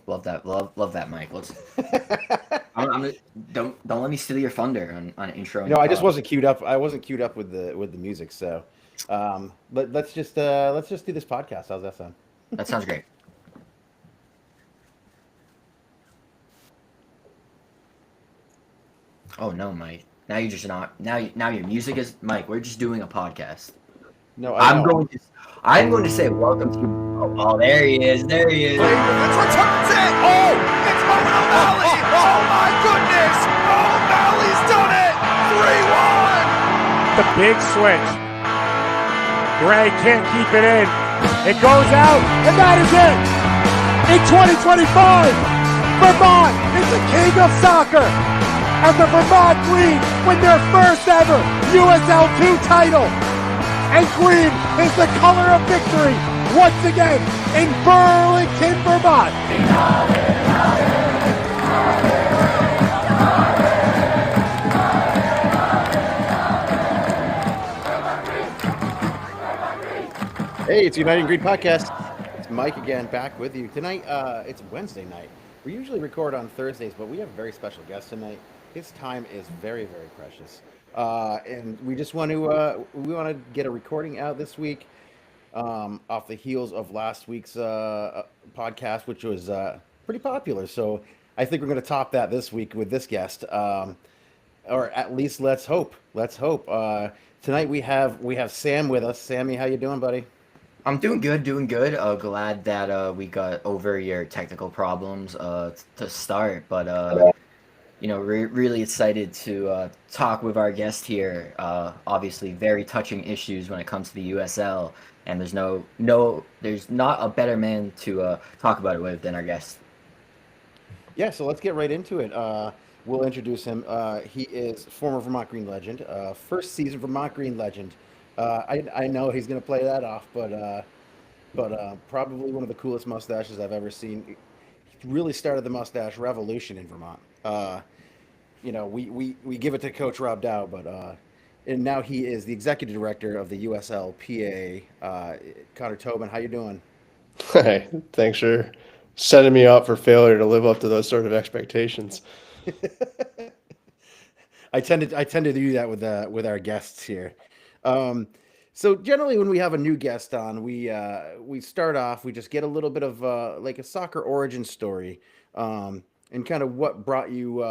Love that. Love that, Mike. I'm don't let me steal your thunder on intro No, and I just pod. wasn't queued up. I wasn't queued up with the music. So, let's just do this podcast. How's that sound? That sounds great. Oh no, Mike. Now you're just not. Now your music is Mike. We're just doing a podcast. No, I I'm know. going to I'm going to say welcome to. Oh, there he is. There he is. Let's returns it! Oh! It's Owen O'Malley! Oh my goodness! O'Malley's done it! 3-1! The big switch. Gray can't keep it in. It goes out, and that is it. In 2025, Vermont is the king of soccer. And the Vermont Green win their first ever USL2 title. And green is the color of victory once again in Burlington, Vermont. Hey, it's United Green Podcast. It's Mike again, back with you tonight. It's Wednesday night. We usually record on Thursdays, but we have a very special guest tonight. His time is very, very precious, and we just want to get a recording out this week, off the heels of last week's podcast, which was pretty popular. So I think we're going to top that this week with this guest, or at least let's hope. Let's hope. Tonight we have Sam with us. Sammy, how you doing, buddy? I'm doing good, doing good. Glad that we got over your technical problems to start, but really excited to talk with our guest here. Obviously, very touching issues when it comes to the USL, and there's not a better man to talk about it with than our guest. Yeah, so let's get right into it. We'll introduce him. He is former Vermont Green legend, first season Vermont Green legend. I know he's going to play that off, but probably one of the coolest mustaches I've ever seen. He really started the mustache revolution in Vermont. We give it to Coach Rob Dow, but and now he is the executive director of the USLPA. Connor Tobin, how you doing? Hey, thanks for setting me up for failure to live up to those sort of expectations. I tend to do that with our guests here. Um, so generally, when we have a new guest on, we start off. We just get a little bit of like a soccer origin story, and kind of what brought you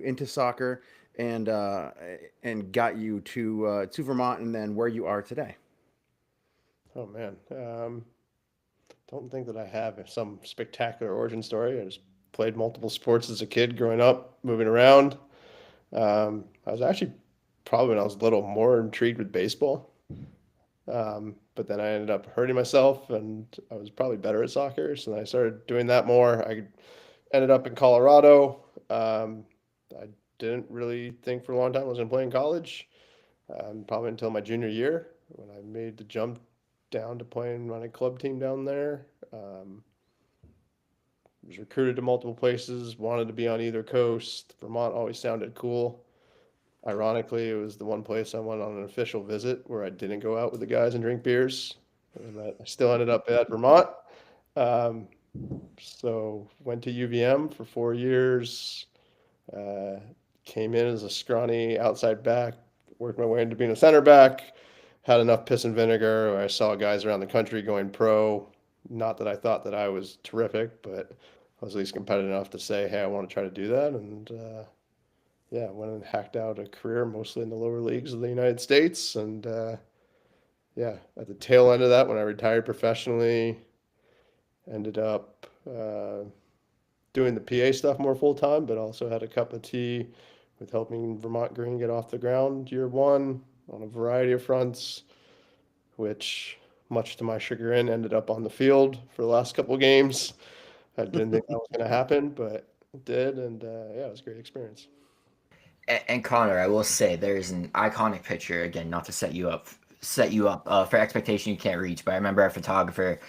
into soccer, and got you to Vermont, and then where you are today. Oh man, don't think that I have some spectacular origin story. I just played multiple sports as a kid growing up, moving around. I was actually probably when I was little more intrigued with baseball, but then I ended up hurting myself, and I was probably better at soccer. So then I started doing that more. I ended up in Colorado. I didn't really think for a long time I was going to play in college, probably until my junior year when I made the jump down to playing on a club team down there. Was recruited to multiple places, wanted to be on either coast. Vermont always sounded cool. Ironically, it was the one place I went on an official visit where I didn't go out with the guys and drink beers. And I still ended up at Vermont. Um, so went to UVM for 4 years. Uh, Came in as a scrawny outside back, worked my way into being a center back. Had enough piss and vinegar where I saw guys around the country going pro. Not that I thought that I was terrific, but I was at least competitive enough to say, hey, I want to try to do that. And yeah, went and hacked out a career mostly in the lower leagues of the United States. And yeah, at the tail end of that, when I retired professionally, ended up doing the PA stuff more full time, but also had a cup of tea with helping Vermont Green get off the ground year one on a variety of fronts, which, much to my chagrin, ended up on the field for the last couple of games. I didn't think that was going to happen, but it did, and yeah, it was a great experience. And Connor, I will say there's an iconic picture again, not to set you up for expectation you can't reach. But I remember our photographer,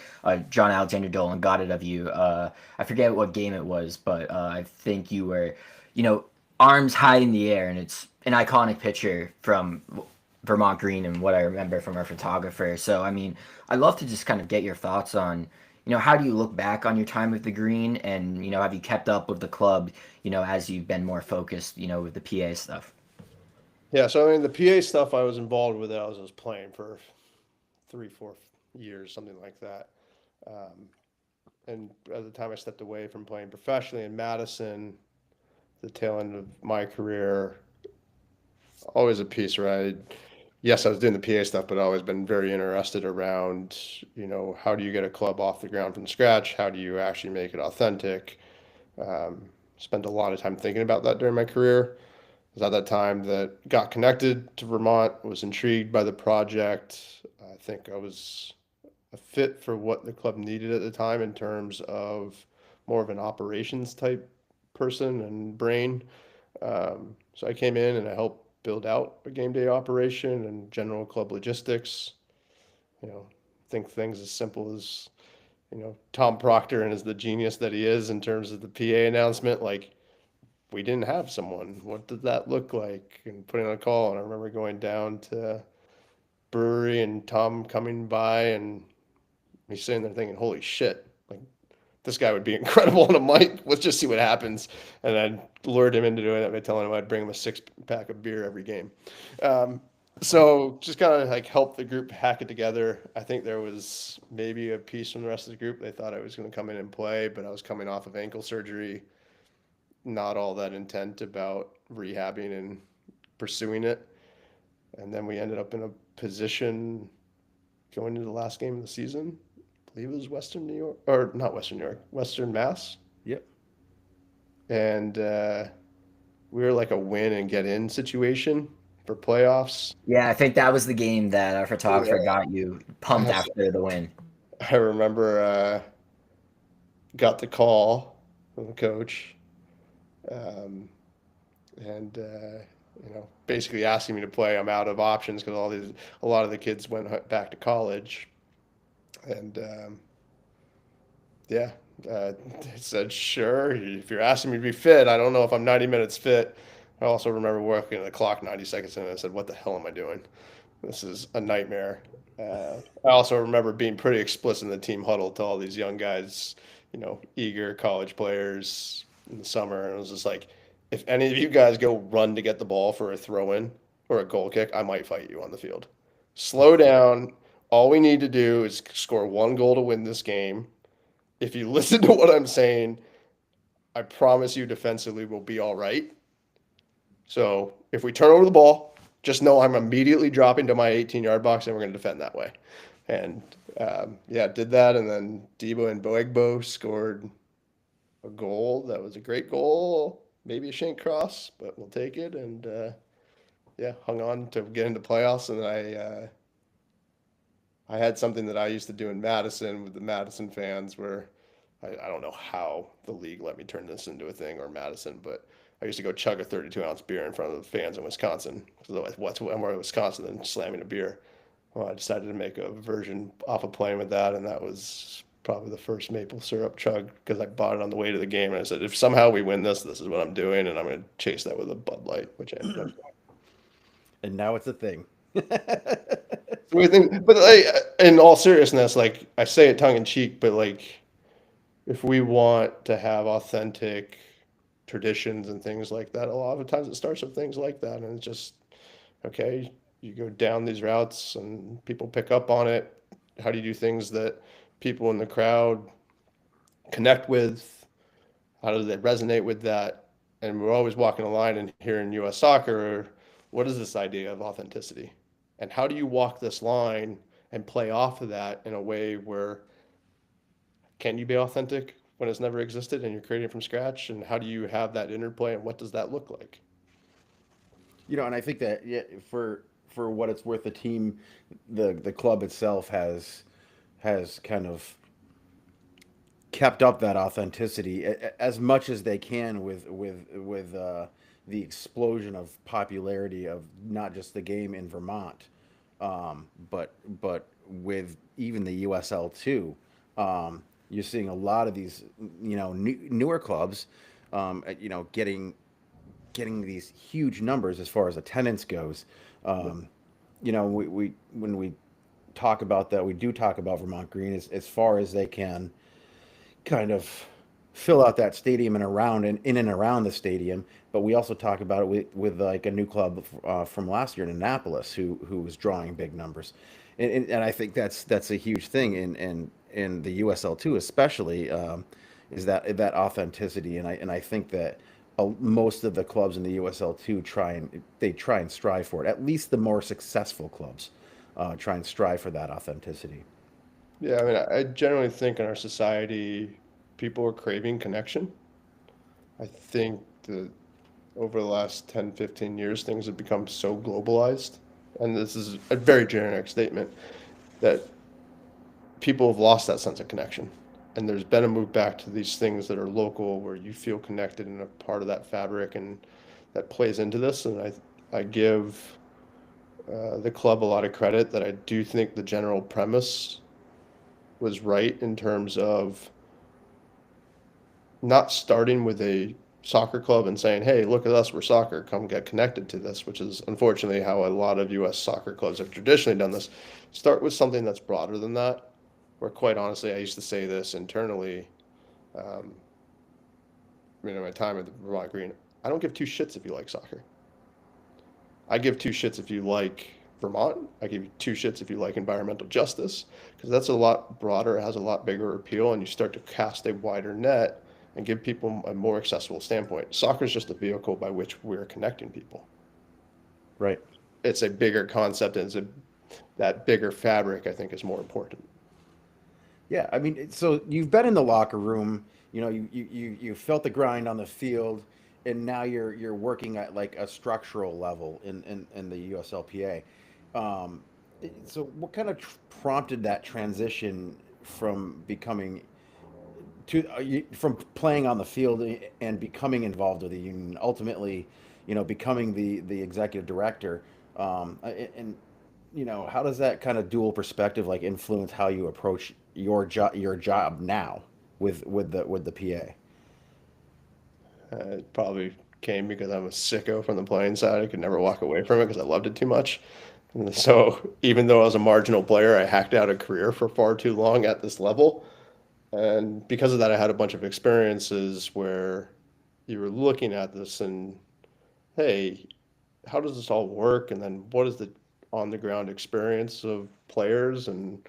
John Alexander Dolan, got it of you. I forget what game it was, but I think you were, arms high in the air, and it's an iconic picture from Vermont Green and what I remember from our photographer. So I mean, I'd love to just kind of get your thoughts on, how do you look back on your time with the Green, and have you kept up with the club, as you've been more focused, with the PA stuff? Yeah, so I mean the PA stuff I was involved with. I was playing for 3-4 years, something like that. Um, and at the time I stepped away from playing professionally in Madison, the tail end of my career, always a piece where yes, I was doing the PA stuff, but I've always been very interested around, how do you get a club off the ground from scratch? How do you actually make it authentic? Spent a lot of time thinking about that during my career. It was at that time that got connected to Vermont, was intrigued by the project. I think I was a fit for what the club needed at the time in terms of more of an operations type person and brain. So I came in and I helped build out a game day operation and general club logistics. You know, think things as simple as, Tom Proctor and as the genius that he is in terms of the PA announcement, like we didn't have someone. What did that look like? And putting on a call. And I remember going down to brewery and Tom coming by and me sitting there thinking, holy shit, like this guy would be incredible on a mic. Let's just see what happens. And I lured him into doing it by telling him I'd bring him a 6-pack of beer every game. So just kind of like help the group hack it together. I think there was maybe a piece from the rest of the group. They thought I was going to come in and play, but I was coming off of ankle surgery, not all that intent about rehabbing and pursuing it. And then we ended up in a position going into the last game of the season. I believe it was Western New York, or not Western New York, Western Mass. Yep. And we were like a win and get in situation for playoffs. Yeah, I think that was the game that our photographer got you pumped after the win. I remember got the call from the coach, and basically asking me to play. I'm out of options because a lot of the kids went back to college, and said sure. If you're asking me to be fit, I don't know if I'm 90 minutes fit. I also remember working at the clock 90 seconds in, and I said, "What the hell am I doing? This is a nightmare." I also remember being pretty explicit in the team huddle to all these young guys, eager college players in the summer. And it was just like, if any of you guys go run to get the ball for a throw in or a goal kick, I might fight you on the field. Slow down. All we need to do is score 1 goal to win this game. If you listen to what I'm saying, I promise you defensively we'll be all right. So if we turn over the ball, just know I'm immediately dropping to my 18-yard box and we're going to defend that way. And did that. And then Debo and Boegbo scored a goal. That was a great goal. Maybe a shank cross, but we'll take it. And hung on to get into playoffs. And I had something that I used to do in Madison with the Madison fans where I don't know how the league let me turn this into a thing, or Madison, but I used to go chug a 32-ounce beer in front of the fans in Wisconsin. So what's more Wisconsin than slamming a beer? Well, I decided to make a version off of playing with that, and that was probably the first maple syrup chug because I bought it on the way to the game, and I said, if somehow we win this is what I'm doing, and I'm going to chase that with a Bud Light, which I ended up doing. And now it's a thing. But in all seriousness, like I say it tongue in cheek, but like if we want to have authentic traditions and things like that, a lot of times it starts with things like that, and it's just okay. You go down these routes and people pick up on it. How do you do things that people in the crowd connect with? How do they resonate with that? And we're always walking a line and here in U.S. soccer, what is this idea of authenticity? And how do you walk this line and play off of that in a way where can you be authentic when it's never existed and you're creating it from scratch? And how do you have that interplay and what does that look like? And I think that for what it's worth, the team, the club itself has kind of kept up that authenticity as much as they can with the explosion of popularity of not just the game in Vermont, but with even the USL too. You're seeing a lot of these, newer clubs, getting these huge numbers as far as attendance goes. We when we talk about that, we do talk about Vermont Green as far as they can kind of fill out that stadium and around and in and around the stadium. But we also talk about it with like a new club from last year in Annapolis who was drawing big numbers, and I think that's a huge thing in the USL2 especially, is that authenticity, and I think that most of the clubs in the USL2 try and strive for it. At least the more successful clubs try and strive for that authenticity. Yeah, I mean, I generally think in our society, people are craving connection. I think that over the last 10, 15 years, things have become so globalized. And this is a very generic statement that people have lost that sense of connection. And there's been a move back to these things that are local where you feel connected and a part of that fabric, and that plays into this. And I give the club a lot of credit that I do think the general premise was right in terms of not starting with a soccer club and saying, hey, look at us, we're soccer, come get connected to this, which is unfortunately how a lot of U.S. soccer clubs have traditionally done this. Start with something that's broader than that, where quite honestly, I used to say this internally, um, my time at the Vermont Green, I don't give two shits if you like soccer. I give two shits if you like Vermont. I give you two shits if you like environmental justice, because that's a lot broader, it has a lot bigger appeal, and you start to cast a wider net and give people a more accessible standpoint. Soccer is just a vehicle by which we're connecting people. Right. It's a bigger concept, and that bigger fabric, I think, is more important. Yeah, I mean, so you've been in the locker room, you felt the grind on the field, and now you're working at like a structural level in the USLPA. Um, so what kind of prompted that transition from becoming from playing on the field and becoming involved with the union, ultimately, becoming the executive director, and how does that kind of dual perspective like influence how you approach your job now with the PA? It probably came because I'm a sicko from the playing side. I could never walk away from it because I loved it too much. And so even though I was a marginal player, I hacked out a career for far too long at this level. And because of that, I had a bunch of experiences where you were looking at this and, hey, how does this all work? And then what is the on the ground experience of players? And,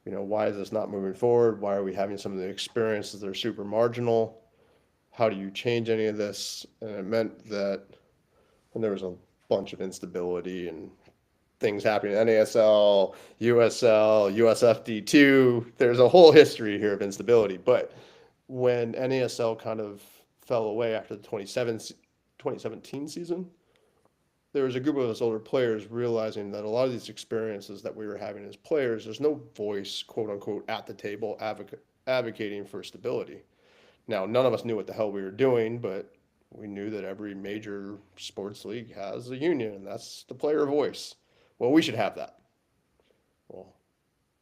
why is this not moving forward? Why are we having some of the experiences that are super marginal? How do you change any of this? And it meant that when there was a bunch of instability and things happening in NASL, USL, USFD2, there's a whole history here of instability. But when NASL kind of fell away after the 2017 season, there was a group of us older players realizing that a lot of these experiences that we were having as players, there's no voice, quote unquote, at the table advocating for stability. Now, none of us knew what the hell we were doing, but we knew that every major sports league has a union, and that's the player voice. Well, we should have that. Well,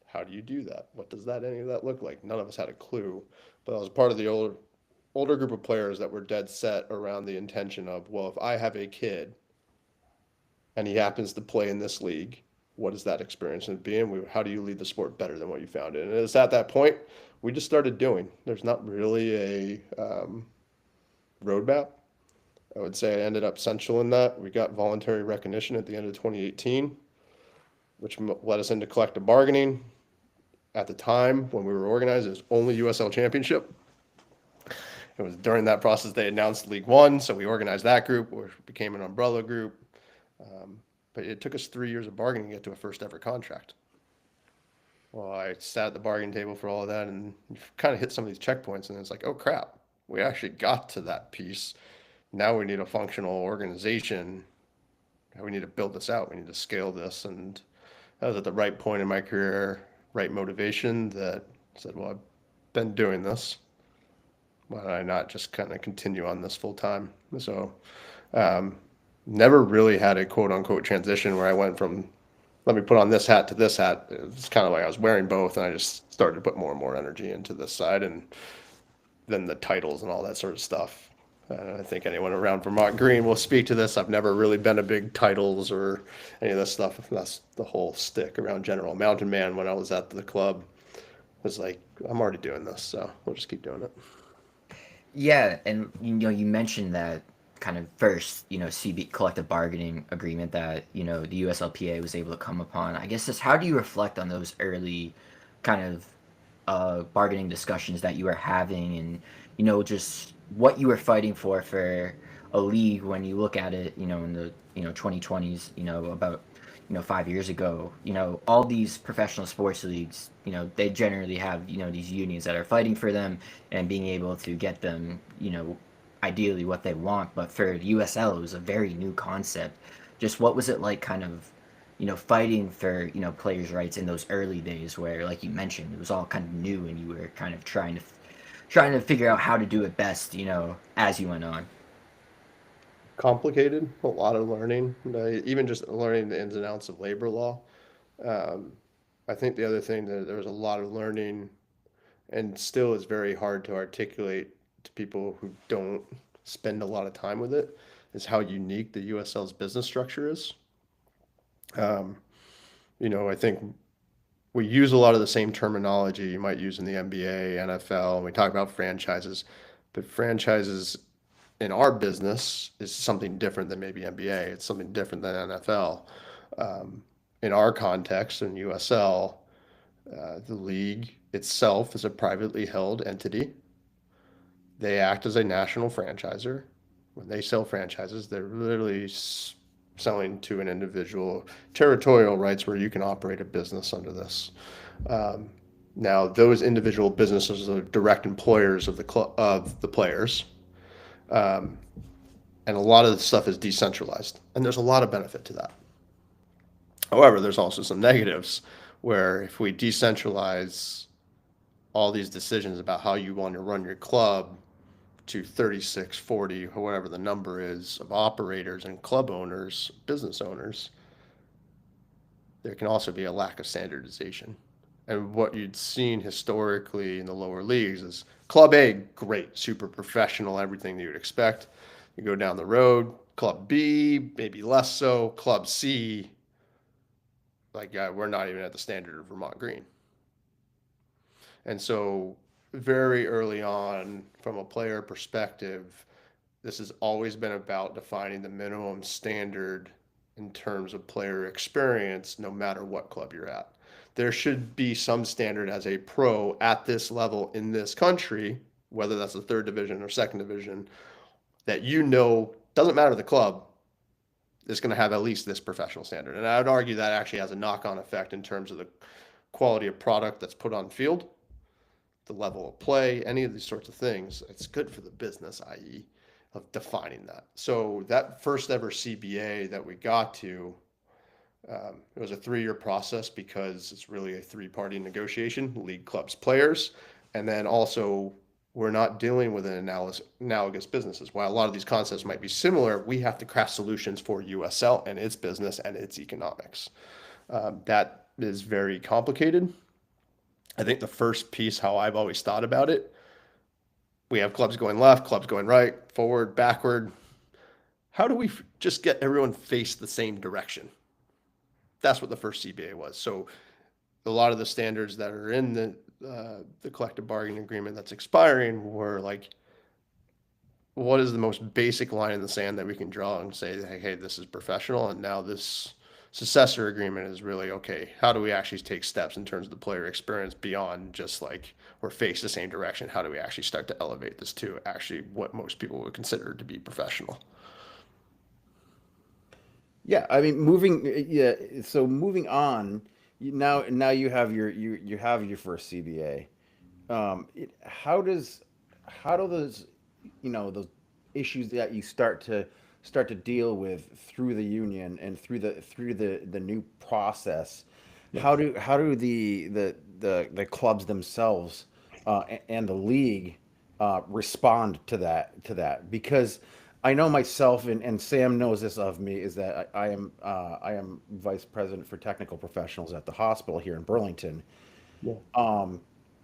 how do you do that? What does any of that look like? None of us had a clue, but I was part of the older group of players that were dead set around the intention of, well, if I have a kid and he happens to play in this league, what is that experience going to be? And how do you lead the sport better than what you found it? And it's at that point we just started doing. There's not really a roadmap. I would say I ended up central in that. We got voluntary recognition at the end of 2018, which led us into collective bargaining. At the time when we were organized, it was only USL Championship. It was during that process they announced League One, so we organized that group, which became an umbrella group. But it took us 3 years of bargaining to get to a first ever contract. Well, I sat at the bargaining table for all of that and kind of hit some of these checkpoints, and it's like, oh crap, we actually got to that piece. Now we need a functional organization. We need to build this out. We need to scale this. And I was at the right point in my career, right motivation that said, well, I've been doing this. Why don't I not just kind of continue on this full time? So, never really had a quote unquote transition where I went from, let me put on this hat to this hat. It was kind of like I was wearing both, and I just started to put more and more energy into this side, and then the titles and all that sort of stuff. I think anyone around Vermont Green will speak to this. I've never really been a big titles or any of this stuff. That's the whole stick around General Mountain Man when I was at the club. was like, I'm already doing this, so we'll just keep doing it. Yeah, and you mentioned that kind of first, CB collective bargaining agreement that, the USLPA was able to come upon. I guess just how do you reflect on those early kind of bargaining discussions that you were having, and just what you were fighting for a league when you look at it, in the 2020s, about 5 years ago, all these professional sports leagues, they generally have these unions that are fighting for them and being able to get them, ideally what they want. But for USL, it was a very new concept. Just what was it like, kind of fighting for players' rights in those early days where, like you mentioned, it was all kind of new and you were kind of trying to figure out how to do it best, as you went on. Complicated, a lot of learning, even just learning the ins and outs of labor law. Um, I think the other thing that there was a lot of learning, and still is very hard to articulate to people who don't spend a lot of time with it, is how unique the USL's business structure is. Um, I think we use a lot of the same terminology you might use in the NBA, NFL, and we talk about franchises, but franchises in our business is something different than maybe NBA. It's something different than NFL. In our context in USL, the league itself is a privately held entity. They act as a national franchisor. When they sell franchises, they're literally selling to an individual territorial rights where you can operate a business under this. Um, Now, those individual businesses are direct employers of the players, um, and a lot of the stuff is decentralized, and there's a lot of benefit to that. However, there's also some negatives where if we decentralize all these decisions about how you want to run your club to 36, 40, or whatever the number is of operators and club owners, business owners, there can also be a lack of standardization. And what you'd seen historically in the lower leagues is Club A, great, super professional, everything that you'd expect. You go down the road, Club B, maybe less so. Club C, like, yeah, we're not even at the standard of Vermont Green. And so, very early on, from a player perspective, this has always been about defining the minimum standard in terms of player experience, no matter what club you're at. There should be some standard as a pro at this level in this country, whether that's the third division or second division, that doesn't matter the club, is going to have at least this professional standard. And I would argue that actually has a knock-on effect in terms of the quality of product that's put on field, the level of play, any of these sorts of things. It's good for the business, i.e., of defining that. So that first ever CBA that we got to, it was a 3-year process because it's really a 3-party negotiation, league, clubs, players, and then also we're not dealing with an analogous businesses. While a lot of these concepts might be similar, we have to craft solutions for USL and its business and its economics. That is very complicated. I think the first piece, how I've always thought about it, we have clubs going left, clubs going right, forward, backward. How do we just get everyone face the same direction? That's what the first CBA was. So a lot of the standards that are in the collective bargaining agreement that's expiring were like, what is the most basic line in the sand that we can draw and say, hey, this is professional, and now this successor agreement is really, okay, how do we actually take steps in terms of the player experience beyond just like we're faced the same direction? How do we actually start to elevate this to actually what most people would consider to be professional? Yeah, I mean, yeah. So moving on, now you have you have your first CBA. How do those those issues that you start to deal with through the union and through the new process? How do the clubs themselves and the league respond to that? Because I know myself, and Sam knows this of me, is that I am vice president for technical professionals at the hospital here in Burlington. Yeah.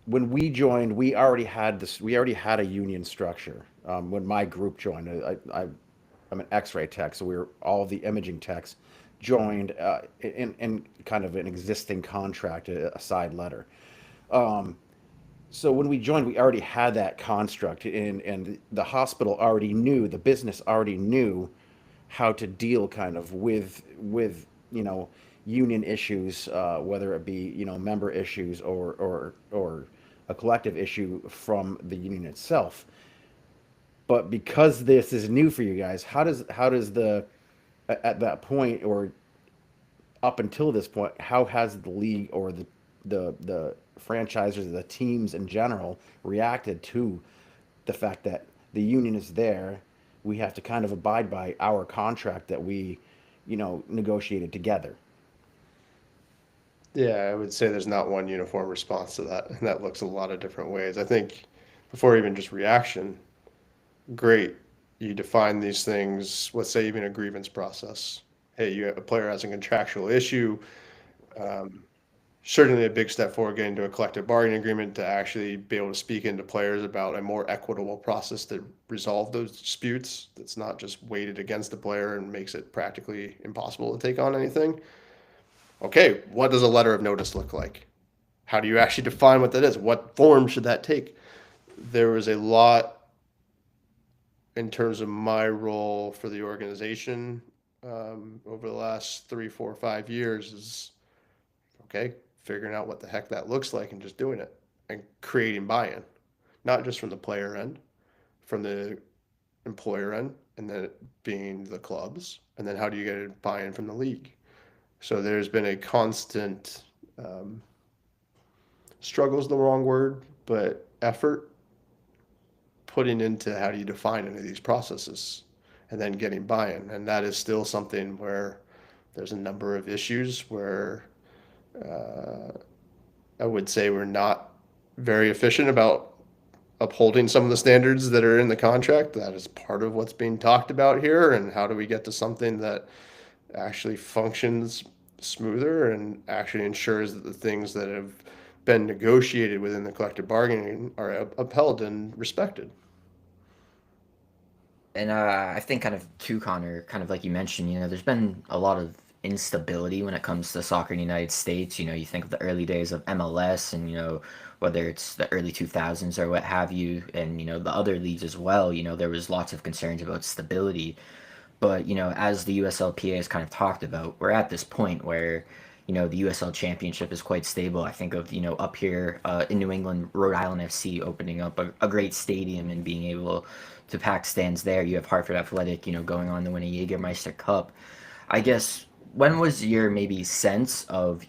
When we joined, we already had this. We already had a union structure. When my group joined, I'm an X-ray tech, so we were all of the imaging techs joined in kind of an existing contract, a side letter. So when we joined, we already had that construct, and the hospital already knew, the business already knew how to deal kind of with union issues, whether it be member issues or a collective issue from the union itself. But because this is new for you guys, how does the at that point or up until this point, how has the league or the franchisers, the teams in general, reacted to the fact that the union is there? We have to kind of abide by our contract that we, negotiated together. Yeah, I would say there's not one uniform response to that, and that looks a lot of different ways. I think before even just reaction, great, you define these things, let's say even a grievance process. Hey, a player has a contractual issue, certainly a big step forward getting to a collective bargaining agreement to actually be able to speak into players about a more equitable process to resolve those disputes that's not just weighted against the player and makes it practically impossible to take on anything. Okay, what does a letter of notice look like? How do you actually define what that is? What form should that take? There was a lot in terms of my role for the organization over the last 3, 4, 5 years is okay, figuring out what the heck that looks like and just doing it and creating buy-in, not just from the player end, from the employer end, and then it being the clubs, and then how do you get a buy-in from the league? So there's been a constant struggle is the wrong word, but effort putting into how do you define any of these processes and then getting buy-in. And that is still something where there's a number of issues where I would say we're not very efficient about upholding some of the standards that are in the contract. That is part of what's being talked about here. And how do we get to something that actually functions smoother and actually ensures that the things that have been negotiated within the collective bargaining are upheld and respected. And I think kind of too, Connor, kind of like you mentioned, there's been a lot of instability when it comes to soccer in the United States. You think of the early days of MLS and, whether it's the early 2000s or what have you, and, the other leagues as well, there was lots of concerns about stability. But, as the USLPA has kind of talked about, we're at this point where, the USL Championship is quite stable. I think of, up here in New England, Rhode Island FC opening up a great stadium and being able to pack stands there. You have Hartford Athletic, going on to win a Jägermeister Cup. I guess, when was your maybe sense of,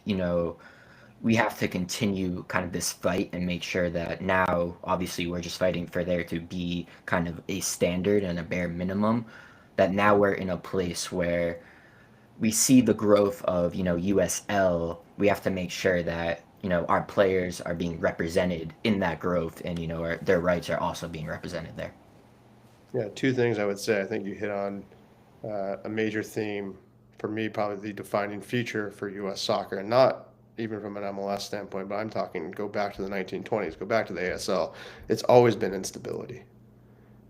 we have to continue kind of this fight and make sure that now, obviously, we're just fighting for there to be kind of a standard and a bare minimum, that now we're in a place where we see the growth of, USL. We have to make sure that, our players are being represented in that growth and, their rights are also being represented there. Yeah, two things I would say. I think you hit on a major theme for me, probably the defining feature for U.S. soccer, and not even from an MLS standpoint, but I'm talking go back to the 1920s, go back to the ASL. It's always been instability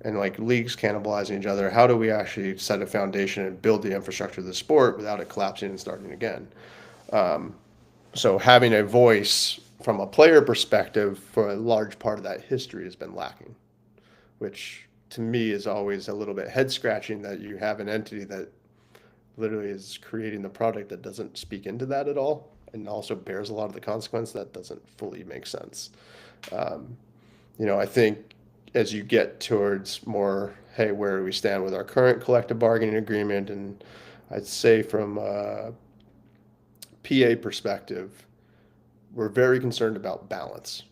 and like leagues cannibalizing each other. How do we actually set a foundation and build the infrastructure of the sport without it collapsing and starting again? So having a voice from a player perspective for a large part of that history has been lacking, which to me is always a little bit head scratching that you have an entity that literally is creating the product that doesn't speak into that at all and also bears a lot of the consequence that doesn't fully make sense. I think as you get towards more, hey, where do we stand with our current collective bargaining agreement? And I'd say from a PA perspective, we're very concerned about balance.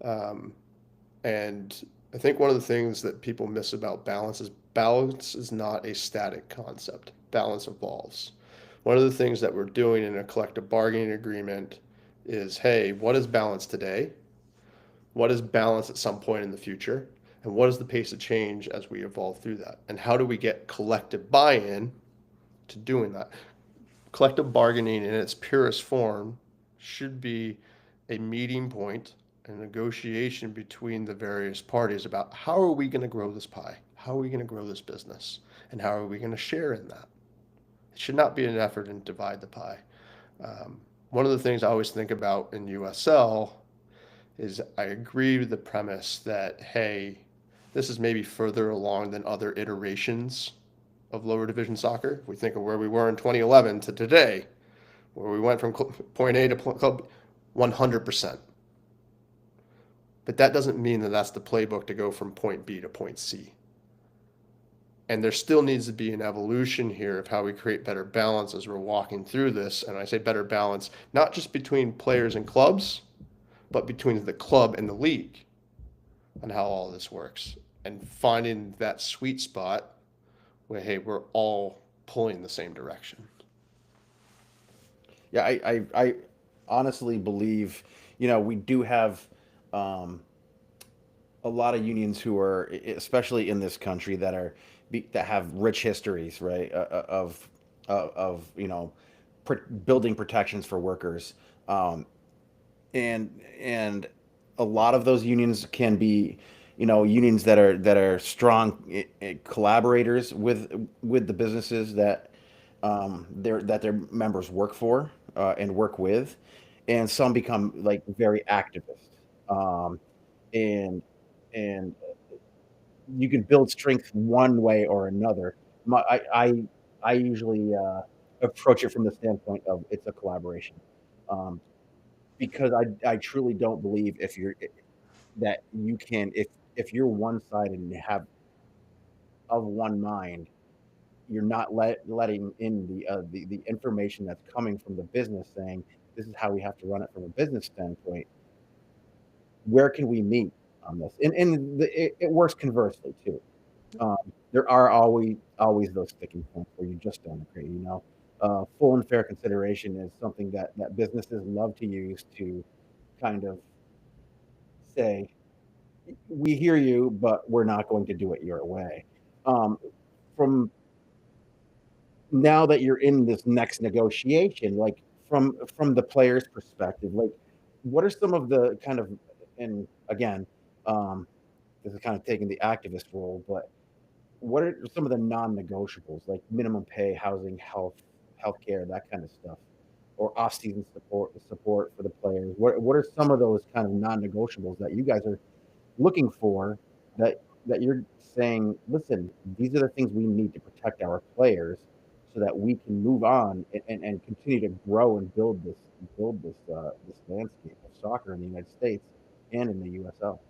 And I think one of the things that people miss about balance is not a static concept. Balance evolves. One of the things that we're doing in a collective bargaining agreement is, hey, what is balance today? What is balance at some point in the future? And what is the pace of change as we evolve through that? And how do we get collective buy-in to doing that? Collective bargaining in its purest form should be a meeting point, a negotiation between the various parties about how are we going to grow this pie? How are we going to grow this business? And how are we going to share in that? It should not be an effort to divide the pie. One of the things I always think about in USL is I agree with the premise that, hey, this is maybe further along than other iterations of lower division soccer. If we think of where we were in 2011 to today, where we went from point A to club 100%. But that doesn't mean that that's the playbook to go from point B to point C. And there still needs to be an evolution here of how we create better balance as we're walking through this. And I say better balance, not just between players and clubs, but between the club and the league and how all this works. And finding that sweet spot where, hey, we're all pulling the same direction. Yeah, I honestly believe, we do have a lot of unions who are, especially in this country, that have rich histories, right? Of building protections for workers, and a lot of those unions can be, unions that are strong collaborators with the businesses that their members work for and work with, and some become like very activist, and and you can build strength one way or another. I usually approach it from the standpoint of it's a collaboration, um, because I truly don't believe that you can, if you're one sided and you have of one mind, you're not letting in the information that's coming from the business saying this is how we have to run it from a business standpoint. Where can we meet on this? It works conversely too. Um, there are always those sticking points where you just don't agree. Full and fair consideration is something that businesses love to use to kind of say, we hear you, but we're not going to do it your way. Um, from now that you're in this next negotiation, like from the player's perspective, like what are some of the kind of, and again, um, this is kind of taking the activist role, but what are some of the non-negotiables, like minimum pay, housing, healthcare, that kind of stuff, or off-season support for the players? What are some of those kind of non-negotiables that you guys are looking for, that you're saying, listen, these are the things we need to protect our players so that we can move on and continue to grow and build this landscape of soccer in the United States and in the USL.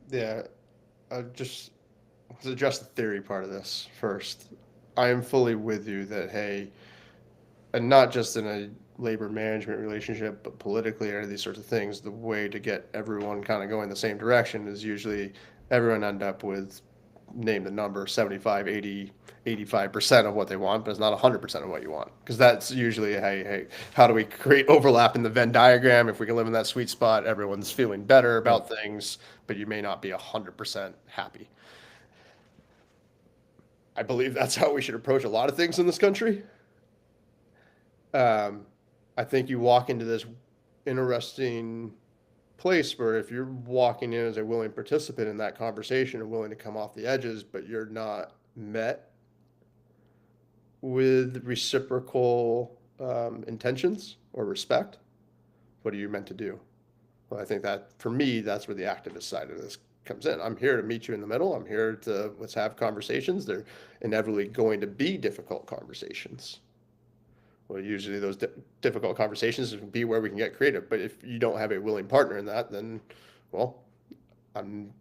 Yeah, just let's address the theory part of this first. I am fully with you that, hey, and not just in a labor management relationship, but politically or these sorts of things, the way to get everyone kind of going the same direction is usually everyone end up with, name the number, 75, 80, 85% of what they want, but it's not 100% of what you want. Because that's usually, hey, how do we create overlap in the Venn diagram? If we can live in that sweet spot, everyone's feeling better about things, but you may not be 100% happy. I believe that's how we should approach a lot of things in this country. I think you walk into this interesting place where if you're walking in as a willing participant in that conversation and willing to come off the edges, but you're not met with reciprocal intentions or respect, what are you meant to do? Well, I think that for me, that's where the activist side of this comes in. I'm here to meet you in the middle. I'm here to let's have conversations. They're inevitably going to be difficult conversations. Well, usually those difficult conversations can be where we can get creative. But if you don't have a willing partner in that, then, well, I'm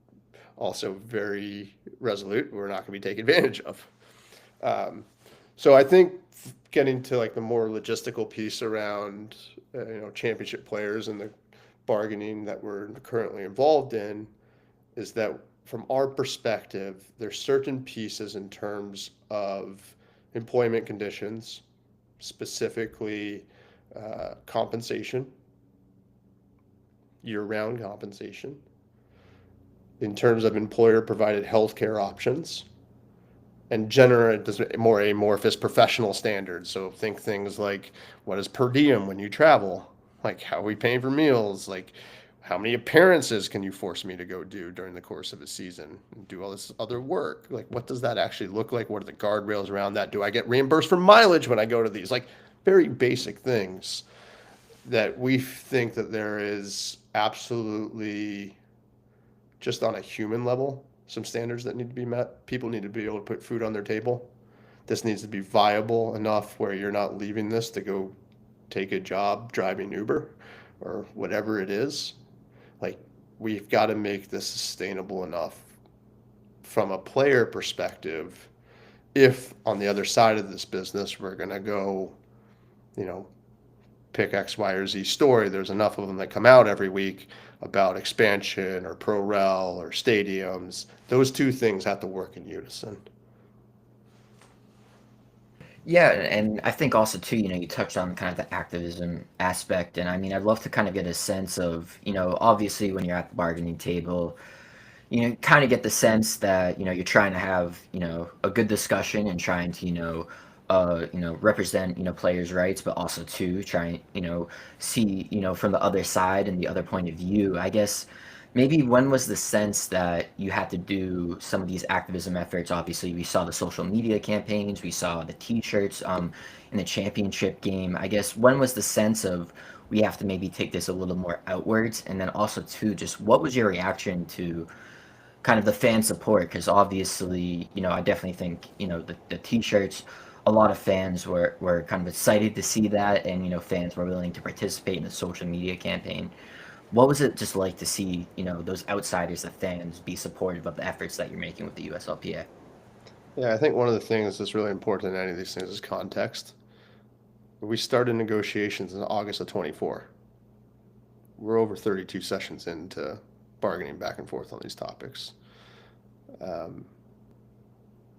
also very resolute. We're not going to be taken advantage of. So I think getting to like the more logistical piece around, championship players and the bargaining that we're currently involved in is that from our perspective, there's certain pieces in terms of employment conditions, specifically compensation, year-round compensation, in terms of employer-provided healthcare options, and generate more amorphous professional standards. So think things like what is per diem when you travel, like how are we paying for meals, like how many appearances can you force me to go do during the course of a season and do all this other work? Like, what does that actually look like? What are the guardrails around that? Do I get reimbursed for mileage when I go to these? Like, very basic things that we think that there is absolutely, just on a human level, some standards that need to be met. People need to be able to put food on their table. This needs to be viable enough where you're not leaving this to go take a job driving Uber or whatever it is. Like, we've got to make this sustainable enough from a player perspective. If on the other side of this business, we're going to go, you know, pick X, Y, or Z story, there's enough of them that come out every week about expansion or pro rel or stadiums. Those two things have to work in unison. Yeah, and I think also too, you touched on kind of the activism aspect, and I mean, I'd love to kind of get a sense of, obviously when you're at the bargaining table, kind of get the sense that, you're trying to have, a good discussion and trying to, represent, players' rights, but also to try, see, from the other side and the other point of view. I guess maybe when was the sense that you had to do some of these activism efforts? Obviously, we saw the social media campaigns, we saw the T-shirts, in the championship game. I guess when was the sense of we have to maybe take this a little more outwards, and then also too, just what was your reaction to kind of the fan support? Because obviously, I definitely think, the T-shirts, a lot of fans were kind of excited to see that, and, fans were willing to participate in the social media campaign. What was it just like to see, those outsiders, the fans, be supportive of the efforts that you're making with the USLPA? Yeah, I think one of the things that's really important in any of these things is context. We started negotiations in August of 24. We're over 32 sessions into bargaining back and forth on these topics. Um,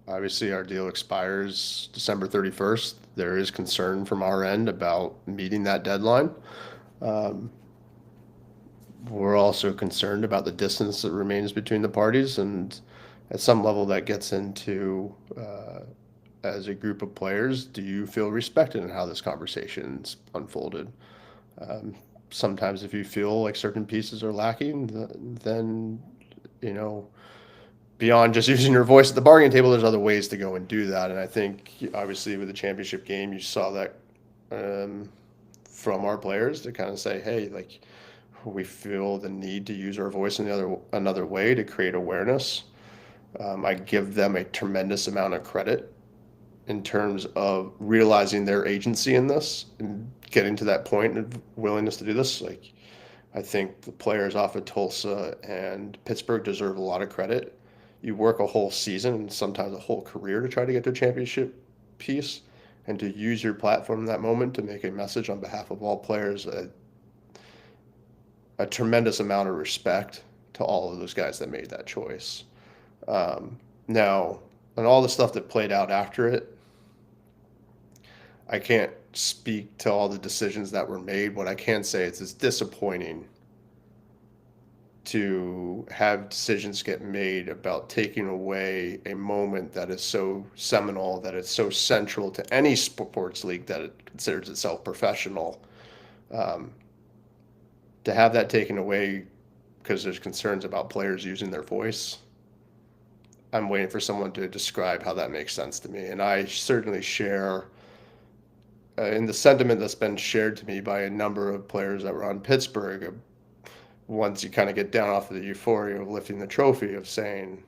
Obviously, our deal expires December 31st. There is concern from our end about meeting that deadline. Um, we're also concerned about the distance that remains between the parties, and at some level, that gets into as a group of players, do you feel respected in how this conversation's unfolded? Um, Sometimes, if you feel like certain pieces are lacking, then you know beyond just using your voice at the bargaining table, there's other ways to go and do that. And I think obviously with the championship game, you saw that um, from our players to kind of say, hey, like we feel the need to use our voice in another way to create awareness. I give them a tremendous amount of credit in terms of realizing their agency in this and getting to that point of willingness to do this. Like I think the players off of Tulsa and Pittsburgh deserve a lot of credit. You work a whole season and sometimes a whole career to try to get to a championship piece, and to use your platform in that moment to make a message on behalf of all players, a tremendous amount of respect to all of those guys that made that choice. Now, and all the stuff that played out after it, I can't speak to all the decisions that were made. What I can say is it's disappointing to have decisions get made about taking away a moment that is so seminal, that it's so central to any sports league that it considers itself professional. Um, to have that taken away because there's concerns about players using their voice, I'm waiting for someone to describe how that makes sense to me. And I certainly share in the sentiment that's been shared to me by a number of players that were on Pittsburgh. Once you kind of get down off of the euphoria of lifting the trophy, of saying,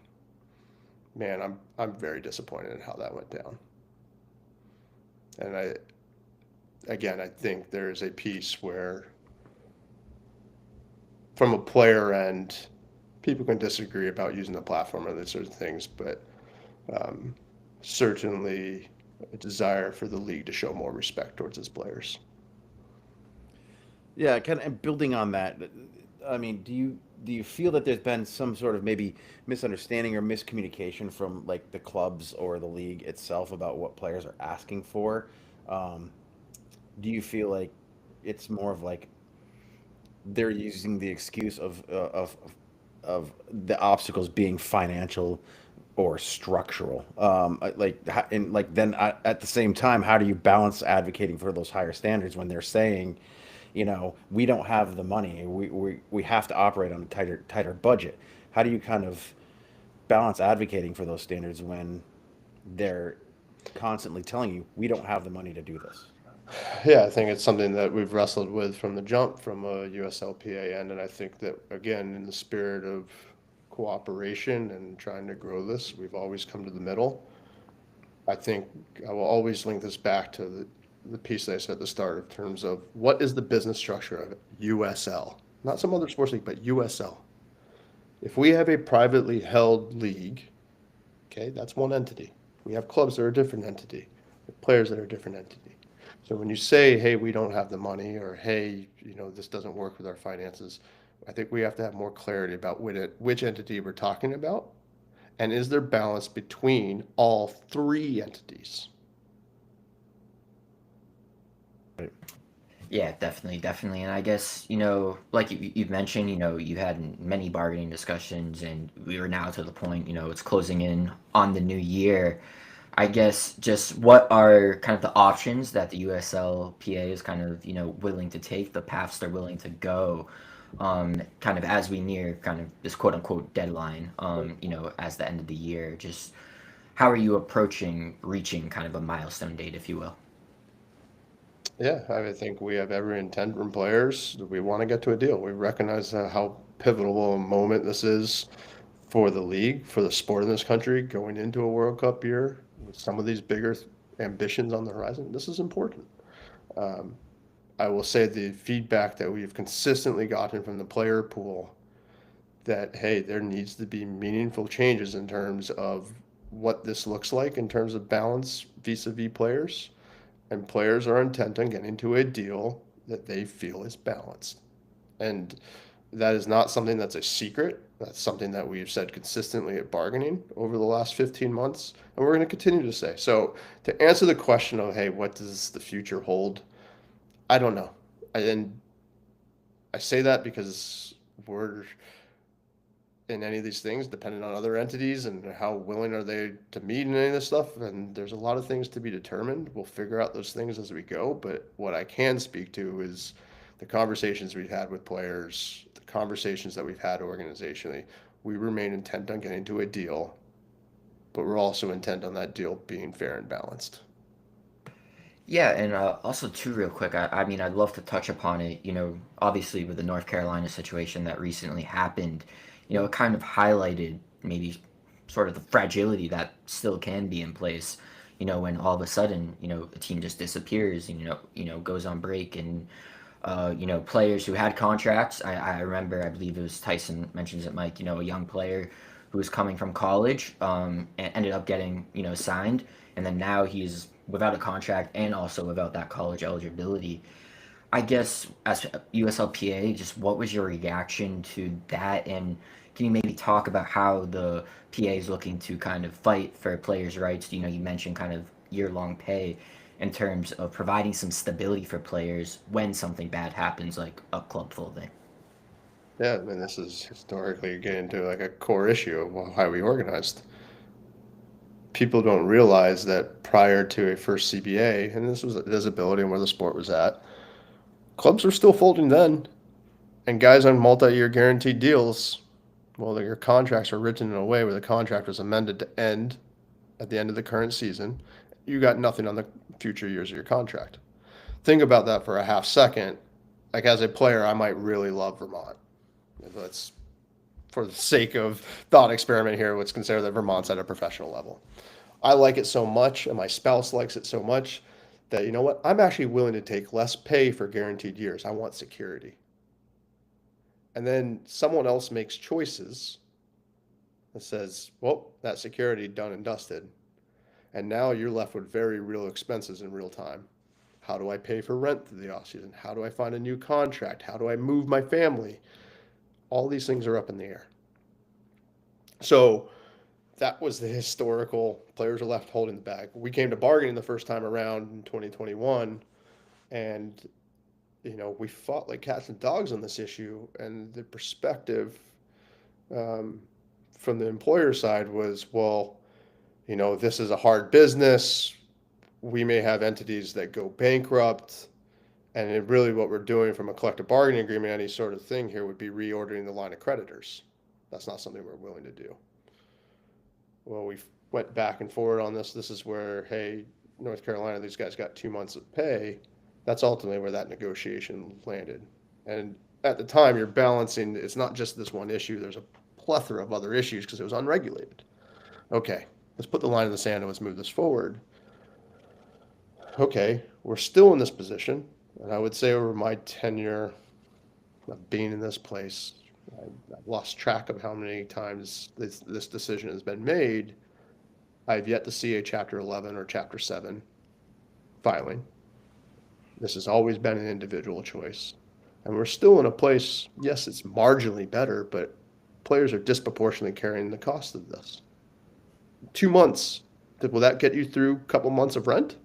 "Man, I'm very disappointed in how that went down." And I think there is a piece where, from a player end, people can disagree about using the platform or certain things, but um, certainly a desire for the league to show more respect towards its players. Yeah, kind of building on that. I mean, do you feel that there's been some sort of maybe misunderstanding or miscommunication from like the clubs or the league itself about what players are asking for? Um, do you feel like it's more of like they're using the excuse of the obstacles being financial or structural? And like then at the same time, how do you balance advocating for those higher standards when they're saying, we don't have the money, we have to operate on a tighter budget? How do you kind of balance advocating for those standards when they're constantly telling you we don't have the money to do this? Yeah, I think it's something that we've wrestled with from the jump from a USLPA end, and I think that again, in the spirit of cooperation and trying to grow this, we've always come to the middle. I think I will always link this back to the piece that I said at the start in terms of what is the business structure of it? USL, not some other sports league, but USL. If we have a privately held league, okay, that's one entity. We have clubs that are a different entity, players that are a different entity. So when you say, hey, we don't have the money, or hey, this doesn't work with our finances, I think we have to have more clarity about which entity we're talking about, and is there balance between all three entities? Yeah, definitely, definitely. And I guess, like you've mentioned, you had many bargaining discussions, and we are now to the point, it's closing in on the new year. I guess just what are kind of the options that the USLPA is kind of, willing to take, the paths they're willing to go, kind of as we near kind of this quote unquote deadline, as the end of the year. Just how are you approaching reaching kind of a milestone date, if you will? Yeah, I think we have every intent from players that we want to get to a deal. We recognize how pivotal a moment this is for the league, for the sport in this country, going into a World Cup year with some of these bigger ambitions on the horizon. This is important. Um, I will say the feedback that we've consistently gotten from the player pool that, hey, there needs to be meaningful changes in terms of what this looks like in terms of balance vis-a-vis players. And players are intent on getting to a deal that they feel is balanced. And that is not something that's a secret. That's something that we've said consistently at bargaining over the last 15 months, and we're going to continue to say. So, to answer the question of, hey, what does the future hold? I don't know. And I say that because we're in any of these things, depending on other entities and how willing are they to meet in any of this stuff. And there's a lot of things to be determined. We'll figure out those things as we go. But what I can speak to is the conversations we've had with players, the conversations that we've had organizationally. We remain intent on getting to a deal, but we're also intent on that deal being fair and balanced. Yeah, and also too, real quick, I mean, I'd love to touch upon it. Obviously with the North Carolina situation that recently happened, it kind of highlighted maybe sort of the fragility that still can be in place. When all of a sudden, a team just disappears, and, goes on break, and players who had contracts. I remember, I believe it was Tyson mentions it, Mike. A young player who was coming from college, and ended up getting signed, and then now he's without a contract and also without that college eligibility. I guess as USLPA, just what was your reaction to that, and can you maybe talk about how the PA is looking to kind of fight for players' rights? You mentioned kind of year-long pay in terms of providing some stability for players when something bad happens, like a club folding. Yeah, I mean, this is historically getting to like a core issue of how we organized. People don't realize that prior to a first CBA, and this was visibility and where the sport was at, clubs were still folding then, and guys on multi-year guaranteed deals, well, your contracts were written in a way where the contract was amended to end at the end of the current season. You got nothing on the future years of your contract. Think about that for a half second. Like as a player, I might really love Vermont. Let's, for the sake of thought experiment here, let's consider that Vermont's at a professional level. I like it so much, and my spouse likes it so much that, you know what, I'm actually willing to take less pay for guaranteed years. I want security. And then someone else makes choices that says, well, that security done and dusted. And now you're left with very real expenses in real time. How do I pay for rent through the offseason? How do I find a new contract? How do I move my family? All these things are up in the air. So that was the historical players are left holding the bag. We came to bargaining the first time around in 2021, and we fought like cats and dogs on this issue. And the perspective um, from the employer side was, well, this is a hard business. We may have entities that go bankrupt. And really what we're doing from a collective bargaining agreement, any sort of thing here would be reordering the line of creditors. That's not something we're willing to do. Well, we went back and forward on this. This is where, hey, North Carolina, these guys got 2 months of pay. That's ultimately where that negotiation landed. And at the time, you're balancing, it's not just this one issue, there's a plethora of other issues because it was unregulated. Okay, let's put the line in the sand and let's move this forward. Okay, we're still in this position. And I would say over my tenure of being in this place, I've lost track of how many times this decision has been made. I've yet to see a Chapter 11 or Chapter 7 filing. This has always been an individual choice. And we're still in a place, yes, it's marginally better, but players are disproportionately carrying the cost of this. 2 months, will that get you through a couple months of rent?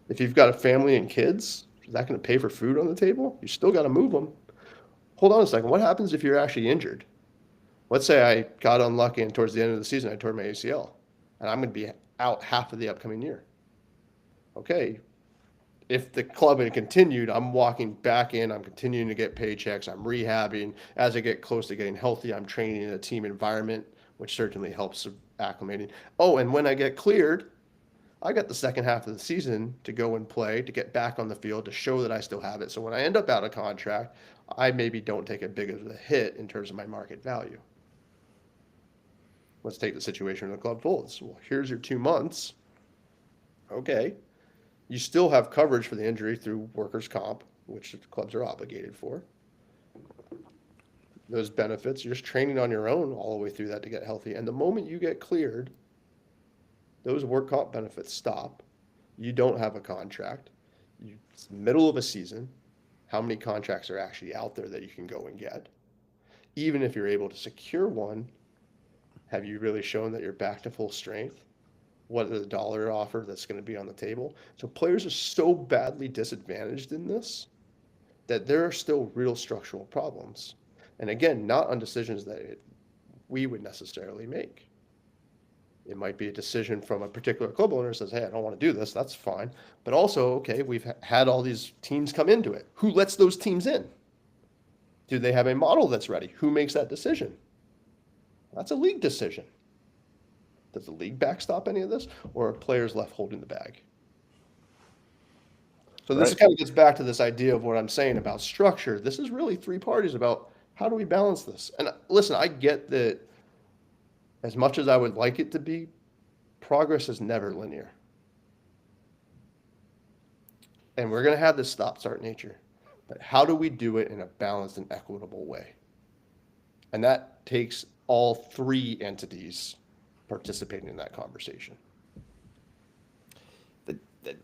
If you've got a family and kids, is that going to pay for food on the table? You still got to move them. Hold on a second. What happens if you're actually injured? Let's say I got unlucky and towards the end of the season I tore my ACL and I'm going to be out half of the upcoming year. Okay, if the club had continued, I'm walking back in, I'm continuing to get paychecks, I'm rehabbing. As I get close to getting healthy, I'm training in a team environment, which certainly helps acclimating. Oh, and when I get cleared, I got the second half of the season to go and play, to get back on the field, to show that I still have it. So when I end up out of contract, I maybe don't take a big of a hit in terms of my market value. Let's take the situation in the club folds. Well, here's your 2 months. Okay. You still have coverage for the injury through workers' comp, which the clubs are obligated for. Those benefits, you're just training on your own all the way through that to get healthy. And the moment you get cleared, those work comp benefits stop. You don't have a contract. It's the middle of a season. How many contracts are actually out there that you can go and get? Even if you're able to secure one, have you really shown that you're back to full strength? What is the dollar offer that's going to be on the table? So players are so badly disadvantaged in this that there are still real structural problems. And again, not on decisions that we would necessarily make. It might be a decision from a particular club owner that says, hey, I don't want to do this. That's fine. But also, okay, we've had all these teams come into it. Who lets those teams in? Do they have a model that's ready? Who makes that decision? That's a league decision. Does the league backstop any of this, or are players left holding the bag? So this kind of gets back to this idea of what I'm saying about structure. This is really three parties about how do we balance this? And listen, I get that as much as I would like it to be, progress is never linear. And we're going to have this stop-start nature. But how do we do it in a balanced and equitable way? And that takes all three entities participating in that conversation.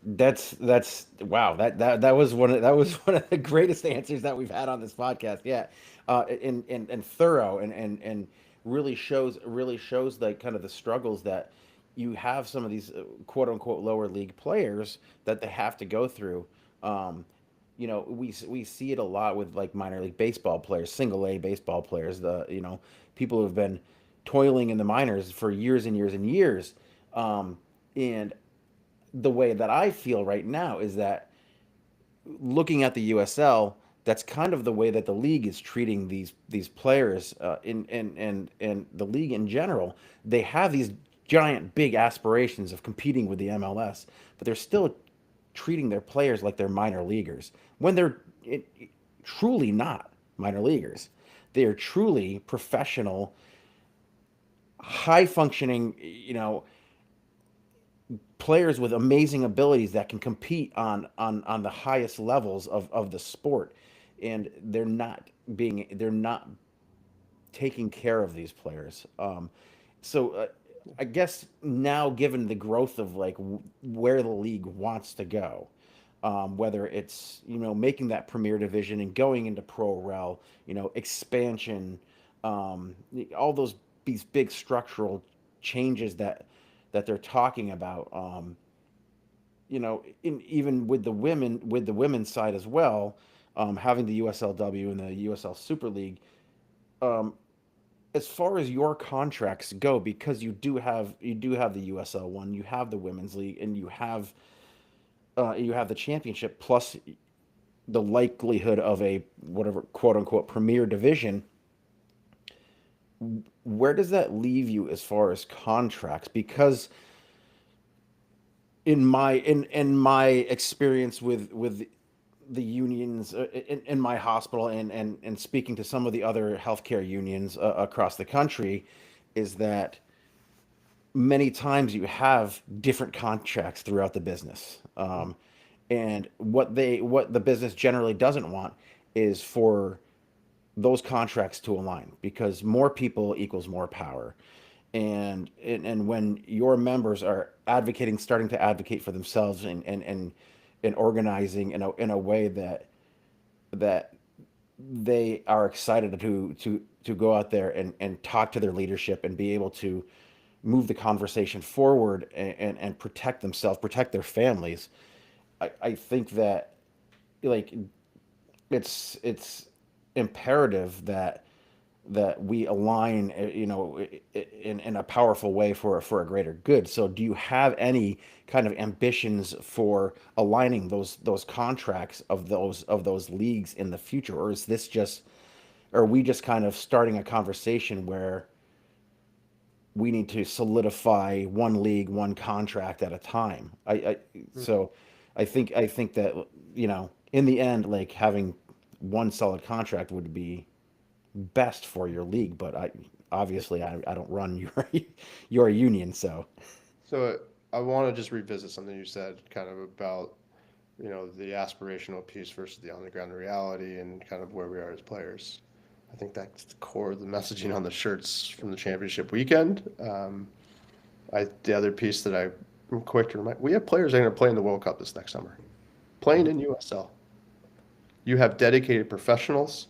That's wow. That was one of the greatest answers that we've had on this podcast. Yeah, and thorough and really shows like kind of the struggles that you have some of these quote unquote lower league players that they have to go through. We see it a lot with like minor league baseball players, single A baseball players. People who have been toiling in the minors for years and years and years, and the way that I feel right now is that looking at the USL, that's kind of the way that the league is treating these players in the league in general. They have these giant, big aspirations of competing with the MLS, but they're still treating their players like they're minor leaguers when they're truly not minor leaguers. They are truly professional, high functioning, players with amazing abilities that can compete on the highest levels of the sport, and they're not taking care of these players. I guess now, given the growth of like where the league wants to go, whether it's making that premier division and going into pro rel, expansion, all these big structural changes that they're talking about, even with the women's side as well, having the USLW and the USL Super League, as far as your contracts go, because you do have the USL one, you have the women's league, and you have the championship plus the likelihood of a whatever quote unquote premier division. Where does that leave you as far as contracts? Because in my experience with the unions in my hospital and speaking to some of the other healthcare unions across the country, is that many times you have different contracts throughout the business. And what the business generally doesn't want is for those contracts to align, because more people equals more power. And when your members are advocating, starting to advocate for themselves, and organizing in a way that they are excited to go out there and talk to their leadership and be able to move the conversation forward, and protect themselves, protect their families. I think that, like, it's imperative that we align, in a powerful way for a greater good. So do you have any kind of ambitions for aligning those contracts of those leagues in the future, or is this just, or are we just kind of starting a conversation where we need to solidify one league, one contract at a time? So I think that, in the end, like, having one solid contract would be best for your league. But I don't run your union, so. So I want to just revisit something you said, kind of about, the aspirational piece versus the on the ground reality, and kind of where we are as players. I think that's the core of the messaging on the shirts from the championship weekend. The other piece that I'm quick to remind, we have players that are going to play in the World Cup this next summer, playing in USL. You have dedicated professionals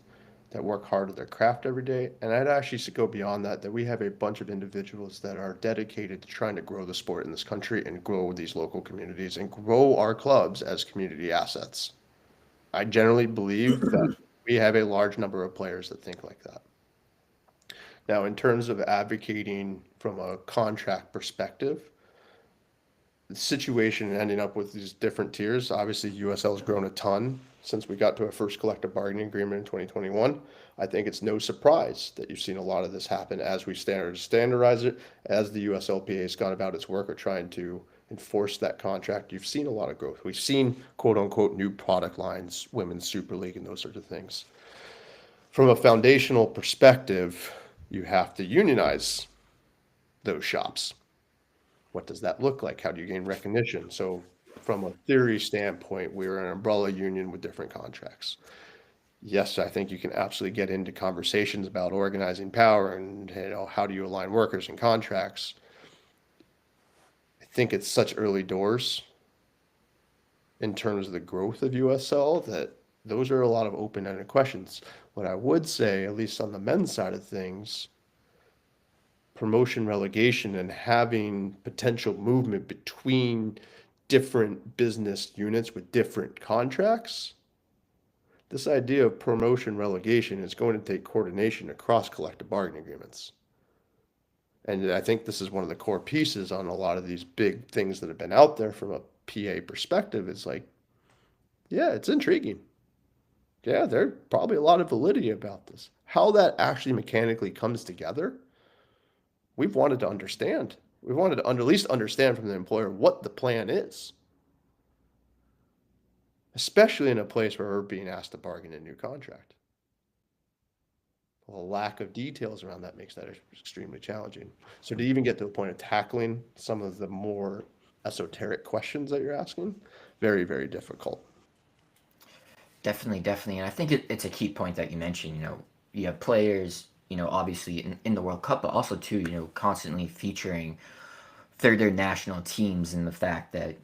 that work hard at their craft every day. And I'd actually go beyond that, that we have a bunch of individuals that are dedicated to trying to grow the sport in this country and grow these local communities and grow our clubs as community assets. I generally believe that we have a large number of players that think like that. Now, in terms of advocating from a contract perspective, the situation ending up with these different tiers, obviously USL has grown a ton since we got to our first collective bargaining agreement in 2021. I think it's no surprise that you've seen a lot of this happen as we standardize it, as the USLPA has gone about its work of trying to enforce that contract. You've seen a lot of growth. We've seen quote unquote new product lines, Women's Super League, and those sorts of things. From a foundational perspective, you have to unionize those shops. What does that look like? How do you gain recognition? So from a theory standpoint, we're an umbrella union with different contracts. Yes, I think you can absolutely get into conversations about organizing power and, how do you align workers and contracts. I think it's such early doors in terms of the growth of USL that those are a lot of open-ended questions. What I would say, at least on the men's side of things, promotion, relegation, and having potential movement between different business units with different contracts, this idea of promotion relegation is going to take coordination across collective bargaining agreements. And I think this is one of the core pieces on a lot of these big things that have been out there from a PA perspective. It's like, yeah, it's intriguing. Yeah, there's probably a lot of validity about this. How that actually mechanically comes together, we've wanted to understand. We wanted to at least understand from the employer what the plan is, especially in a place where we're being asked to bargain a new contract. Well, a lack of details around that makes that extremely challenging. So to even get to the point of tackling some of the more esoteric questions that you're asking, very, very difficult. Definitely, and I think it's a key point that you mentioned. You have players, obviously in the World Cup, but also too, constantly featuring their national teams, and the fact that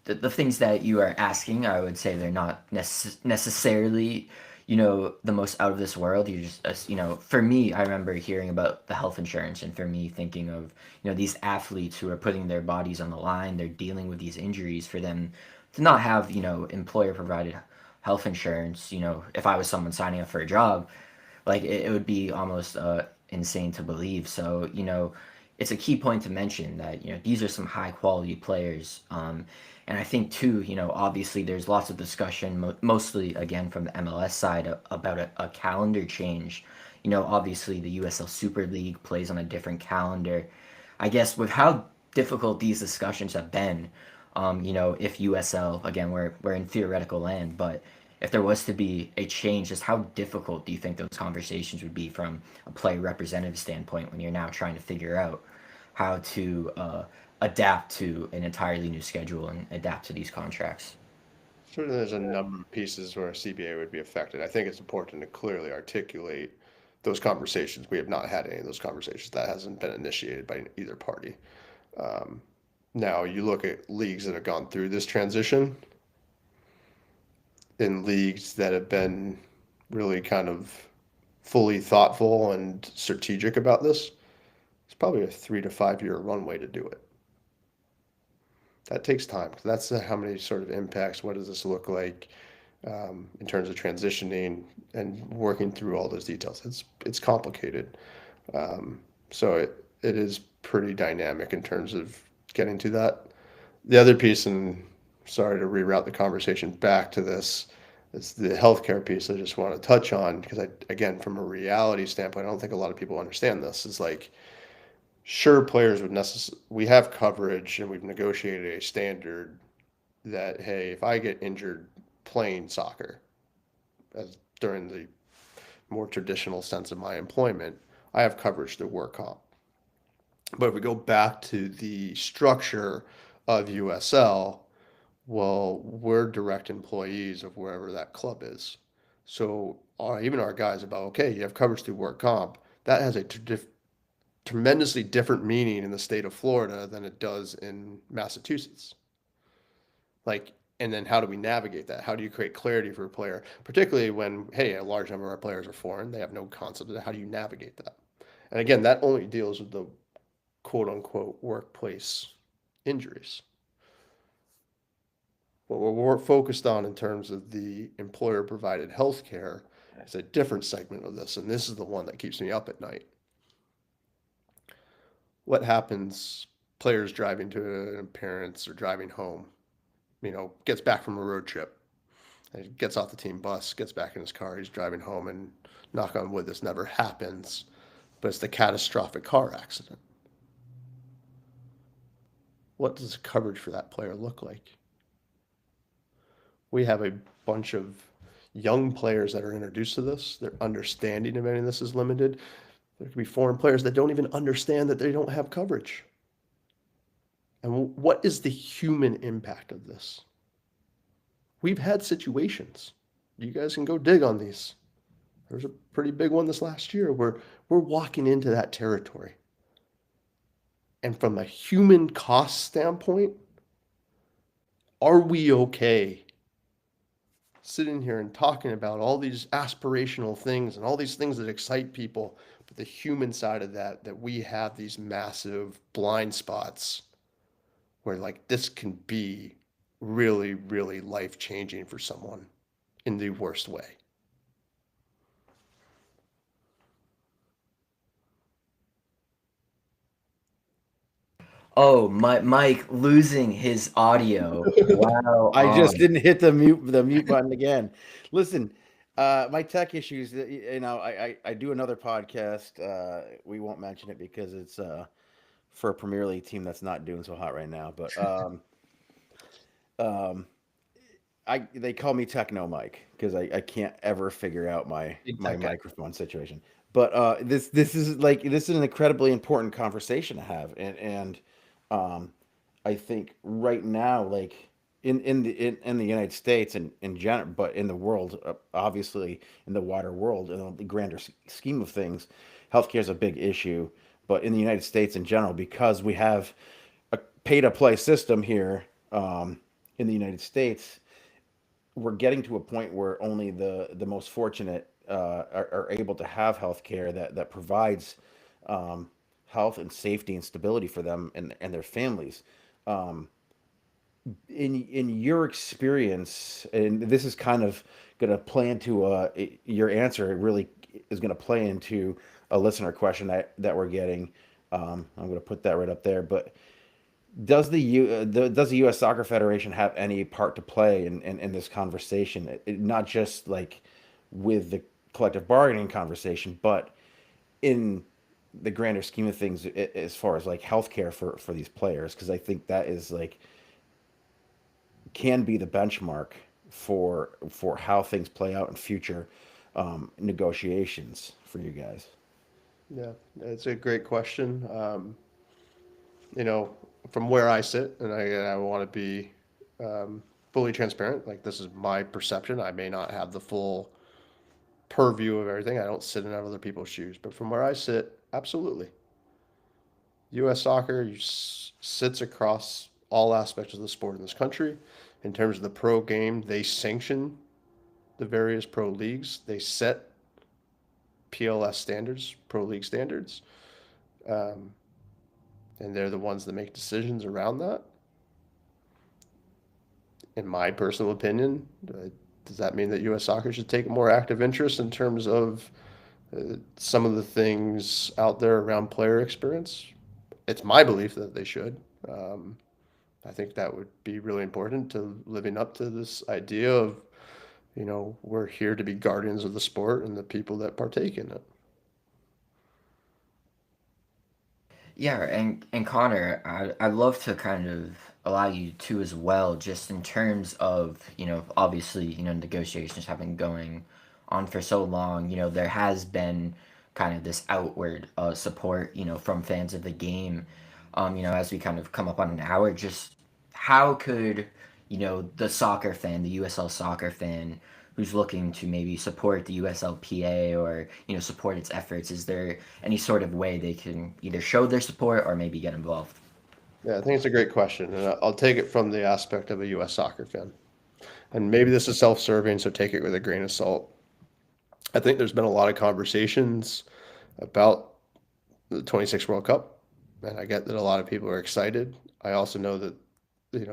the things that you are asking, I would say they're not necessarily the most out of this world. You just for me, I remember hearing about the health insurance, and for me thinking of these athletes who are putting their bodies on the line, they're dealing with these injuries, for them to not have employer provided health insurance. If I was someone signing up for a job, like it would be almost insane to believe. So it's a key point to mention that these are some high quality players. And I think too, obviously there's lots of discussion, mostly again from the MLS side, about a calendar change. Obviously the USL Super League plays on a different calendar. I guess with how difficult these discussions have been. If USL, again, we're in theoretical land, but if there was to be a change, just how difficult do you think those conversations would be from a player representative standpoint when you're now trying to figure out how to adapt to an entirely new schedule and adapt to these contracts? Certainly, there's a number of pieces where CBA would be affected. I think it's important to clearly articulate those conversations. We have not had any of those conversations. That hasn't been initiated by either party. Um, Now, you look at leagues that have gone through this transition, in leagues that have been really kind of fully thoughtful and strategic about this, it's probably a 3 to 5 year runway to do it. That takes time. That's how many sort of impacts. What does this look like in terms of transitioning and working through all those details? It's complicated. So it is pretty dynamic in terms of getting to that. The other piece, and sorry to reroute the conversation back to this, is the healthcare piece I just want to touch on because again, from a reality standpoint, I don't think a lot of people understand this. Is like, sure, players would we have coverage and we've negotiated a standard that, hey, if I get injured playing soccer, as during the more traditional sense of my employment, I have coverage to work comp. But if we go back to the structure of USL, well, we're direct employees of wherever that club is. So even our guys about, okay, you have coverage through work comp, that has a tremendously different meaning in the state of Florida than it does in Massachusetts. Like, and then how do we navigate that? How do you create clarity for a player, particularly when, hey, a large number of our players are foreign, they have no concept of that. How do you navigate that? And again, that only deals with the quote unquote workplace injuries. What we're focused on in terms of the employer provided health care is a different segment of this, and this is the one that keeps me up at night. What happens, players driving to an appearance or driving home, gets back from a road trip, he gets off the team bus, gets back in his car, he's driving home, and knock on wood, this never happens, but it's the catastrophic car accident. What does coverage for that player look like? We have a bunch of young players that are introduced to this. Their understanding of any of this is limited. There could be foreign players that don't even understand that they don't have coverage. And what is the human impact of this? We've had situations. You guys can go dig on these. There's a pretty big one this last year where we're walking into that territory. And from a human cost standpoint, are we okay sitting here and talking about all these aspirational things and all these things that excite people, but the human side of that we have these massive blind spots where like this can be really, really life-changing for someone in the worst way? Oh, Mike losing his audio. Wow. I just didn't hit the mute button again. Listen, my tech issues. I do another podcast. We won't mention it because it's for a Premier League team that's not doing so hot right now. But they call me Techno Mike because I can't ever figure out my microphone situation. But this is an incredibly important conversation to have, and I think right now, like in the United States and in general, but in the world, obviously in the wider world, in the grander scheme of things, healthcare is a big issue. But in the United States in general, because we have a pay-to-play system here in the United States, we're getting to a point where only the most fortunate are able to have healthcare that provides health and safety and stability for them and their families. In your experience, and this is kind of going to play into your answer. It really is going to play into a listener question that we're getting. I'm going to put that right up there. But does the U.S. Soccer Federation have any part to play in this conversation? Not just like with the collective bargaining conversation, but in the grander scheme of things as far as like healthcare for these players, because I think that is like can be the benchmark for how things play out in future negotiations for you guys. Yeah, it's a great question. You know, from where I sit, and I want to be fully transparent. Like this is my perception. I may not have the full purview of everything. I don't sit in other people's shoes, but from where I sit, absolutely. U.S. soccer sits across all aspects of the sport in this country. In terms of the pro game, they sanction the various pro leagues. They set PLS standards, pro league standards, um, and they're the ones that make decisions around that. In my personal opinion, does that mean that U.S. soccer should take a more active interest in terms of some of the things out there around player experience? It's my belief that they should. Um, I think that would be really important to living up to this idea of, we're here to be guardians of the sport and the people that partake in it. Yeah, and Connor, I'd love to kind of allow you to as well, just in terms of, obviously, negotiations have been going on for so long. There has been kind of this outward support, from fans of the game. As we kind of come up on an hour, just how could, the soccer fan, the USL soccer fan, who's looking to maybe support the USLPA or support its efforts, is there any sort of way they can either show their support or maybe get involved? Yeah, I think it's a great question, and I'll take it from the aspect of a U.S. soccer fan. And maybe this is self-serving, so take it with a grain of salt. I think there's been a lot of conversations about the 26 World Cup, and I get that a lot of people are excited. I also know that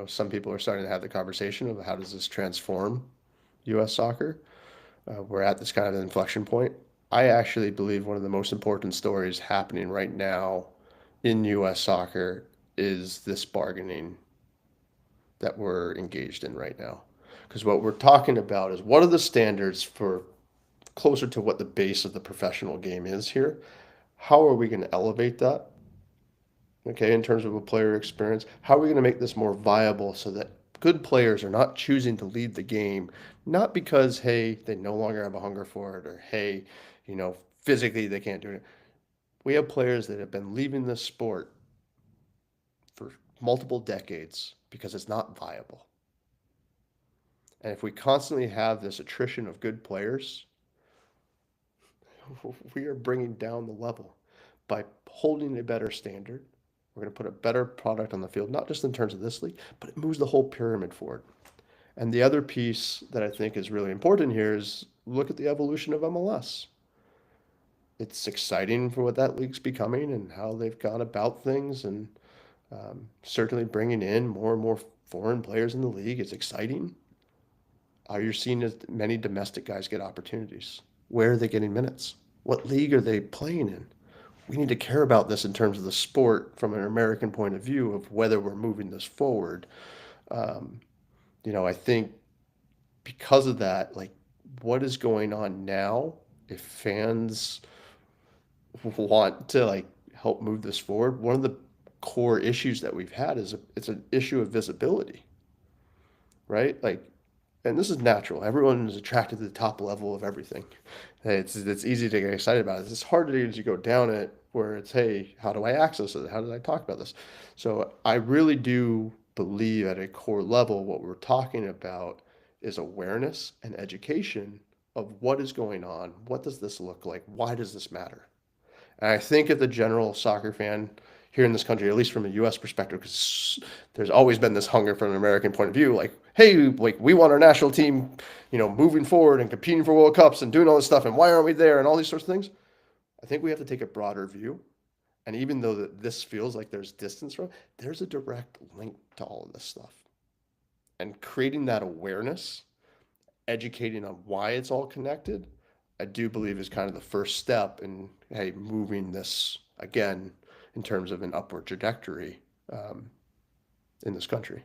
some people are starting to have the conversation of how does this transform U.S. soccer. We're at this kind of inflection point. I actually believe one of the most important stories happening right now in U.S. soccer is this bargaining that we're engaged in right now. Because what we're talking about is what are the standards for closer to what the base of the professional game is here? How are we going to elevate that? Okay, in terms of a player experience, how are we going to make this more viable so that good players are not choosing to leave the game, not because, hey, they no longer have a hunger for it, or hey, physically they can't do it. We have players that have been leaving this sport for multiple decades because it's not viable. And if we constantly have this attrition of good players, we are bringing down the level by holding a better standard. We're going to put a better product on the field, not just in terms of this league, but it moves the whole pyramid forward. And the other piece that I think is really important here is look at the evolution of MLS. It's exciting for what that league's becoming and how they've gone about things, and certainly bringing in more and more foreign players in the league is exciting. Are you seeing as many domestic guys get opportunities? Where are they getting minutes? What league are they playing in? We need to care about this in terms of the sport from an American point of view of whether we're moving this forward. I think because of that, like what is going on now, if fans want to like help move this forward, one of the core issues that we've had is it's an issue of visibility, right? Like, and this is natural. Everyone is attracted to the top level of everything. It's easy to get excited about it. It's harder as you go down it, where it's, hey, how do I access it? How do I talk about this? So I really do believe at a core level what we're talking about is awareness and education of what is going on. What does this look like? Why does this matter? And I think if the general soccer fan here in this country, at least from a U.S. perspective, because there's always been this hunger from an American point of view, like, hey, like we want our national team, moving forward and competing for World Cups and doing all this stuff, and why aren't we there and all these sorts of things. I think we have to take a broader view. And even though that this feels like there's distance from, there's a direct link to all of this stuff. And creating that awareness, educating on why it's all connected, I do believe is kind of the first step in, hey, moving this again in terms of an upward trajectory in this country.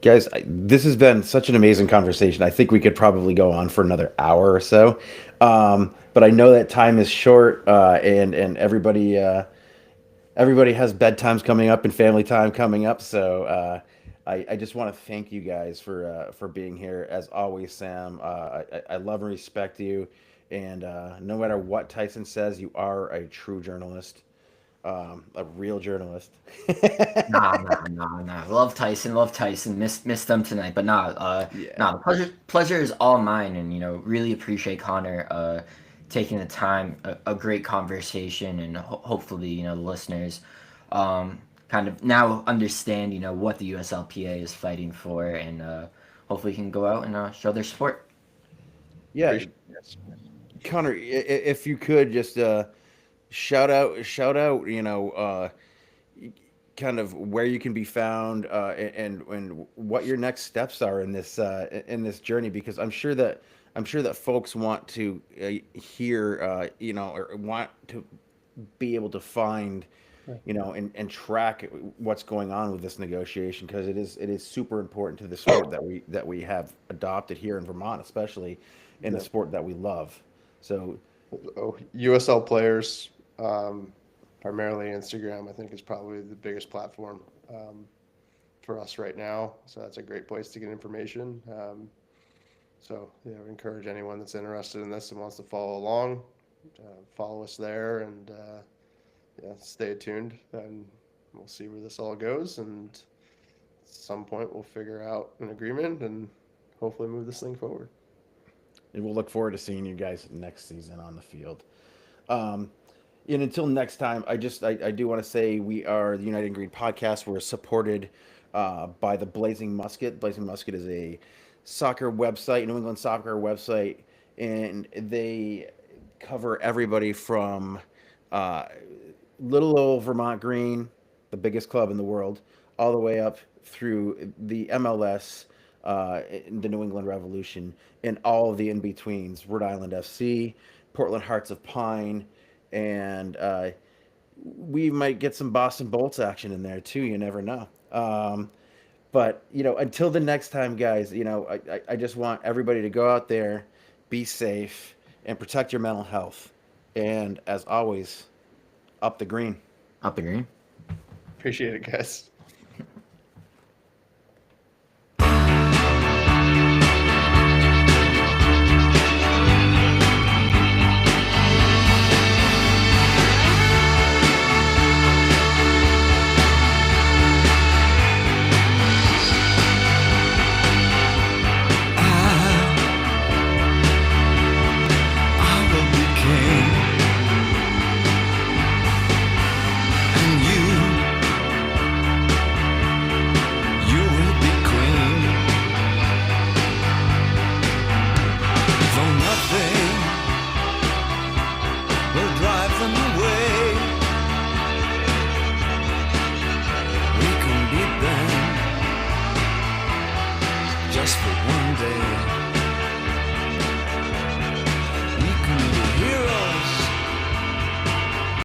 Guys, this has been such an amazing conversation. I think we could probably go on for another hour or so. But I know that time is short, and everybody has bedtimes coming up and family time coming up. So I just want to thank you guys for being here. As always, Sam, I love and respect you. And no matter what Tyson says, you are a true journalist, a real journalist. Nah. Love Tyson, love Tyson. Missed them tonight, but Yeah. nah. Pleasure is all mine, and really appreciate Connor taking the time. A great conversation, and hopefully, the listeners kind of now understand, what the USLPA is fighting for, and hopefully can go out and show their support. Yeah, Connor, if you could just shout out, kind of where you can be found, and what your next steps are in this journey, because I'm sure that folks want to hear, or want to be able to find, and track what's going on with this negotiation, because it is super important to the sport that we have adopted here in Vermont, especially in the sport that we love. So, USL players, primarily Instagram, I think is probably the biggest platform for us right now. So that's a great place to get information. So encourage anyone that's interested in this and wants to follow along, follow us there, and stay tuned. And we'll see where this all goes. And at some point, we'll figure out an agreement and hopefully move this thing forward. And we'll look forward to seeing you guys next season on the field. And until next time, I do want to say we are the United in Green podcast. We're supported by the Blazing Musket. Blazing Musket is a soccer website, New England soccer website, and they cover everybody from little old Vermont Green, the biggest club in the world, all the way up through the MLS, the New England Revolution, and all of the in-betweens, Rhode Island FC, Portland Hearts of Pine, and we might get some Boston Bolts action in there too. You never know. But, until the next time, guys, I just want everybody to go out there, be safe, and protect your mental health. And as always, up the green. Up the green. Appreciate it, guys. Just for one.